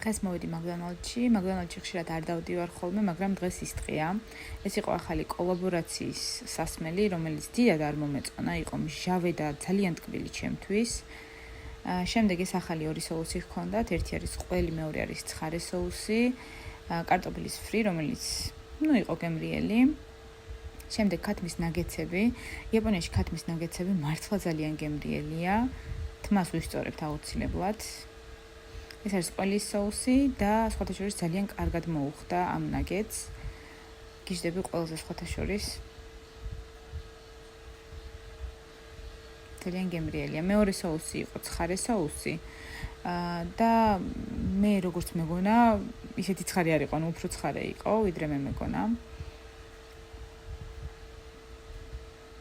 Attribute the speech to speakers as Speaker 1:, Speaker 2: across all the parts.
Speaker 1: დღეს მოვედი მაგდონალდში ხშირად არ დავდივარ ხოლმე, მაგრამ დღეს ის დღეა. ეს იყო ახალი კოლაბორაციის სასმელი, რომელიც დიდად არ მომეწონა, იყო მჟავე და ძალიან ტკბილი ჩემთვის. შემდეგ ეს ახალი ორი соуსი ჰქონდათ, ერთი არის ყველი, მეორე არის ცხარე соуსი, კარტოფილის ფრი, რომელიც იყო გემრიელი. შემდეგ ქათმის ნაგეცები. იაპონიაში ქათმის ნაგეცები მართლა ძალიან გემრიელია. თმას ვისწორებთ აუცილებლად. ეს არის ყველის соуსი და სხვათა შორის ძალიან კარგად მოუხდა ამ ნაგეტს. გიждები ყველაზე სხვათა შორის. ძალიან გემრიელია. მეორე соуსი იყო ცხარე соуსი. და მე როგორც მეგონა, ისეთი ცხარე არ იყო, უფრო ცხარე იყო, ვიდრე მე მეგონა.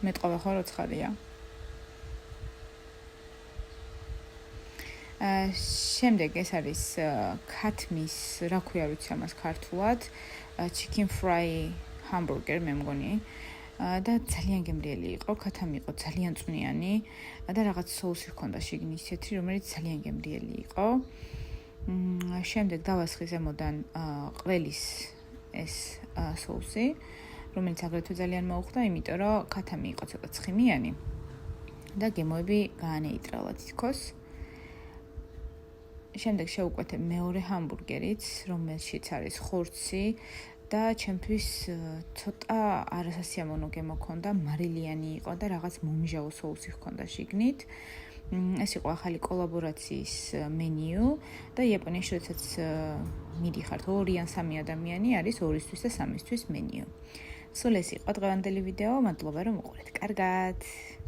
Speaker 1: მეტყობა ხო რა ცხარია. შემდეგ ეს არის ქათმის, რა ქვია არ ვიცი ამას ქართულად, chicken fry hamburger მე მგონი. და ძალიან გემრიელი იყო, ქათამი იყო ძალიან წვნიანი და რაღაც соуსი ჰქონდა შიგნით ისეთი, რომელიც ძალიან გემრიელი იყო. შემდეგ დავასხი ზემოდან ყველის ეს соуსი, რომელიც აგრეთვე ძალიან მოუხდა, იმიტომ რომ ქათამი იყო ცოტა ცხიმიანი და გემოები გაანეიტრალა თითქოს. შემდეგ შევუკვეთე მეორე ჰამბურგერიც, რომელშიც არის ხორცი და ჩემთვის ცოტა არასასიამოვნო გემო ჰქონდა, მარილიანი იყო და რაღაც მომჟავო соуსი ჰქონდა შიგნით. ეს იყო ახალი კოლაბორაციის მენიუ და იაპონიაში როდესაც მიდიხართ 2 ან 3 ადამიანი არის 2-ისთვის და 3-ისთვის მენიუ. სულ ეს იყო დღევანდელი ვიდეო, მადლობა რომ უყურეთ. კარგად.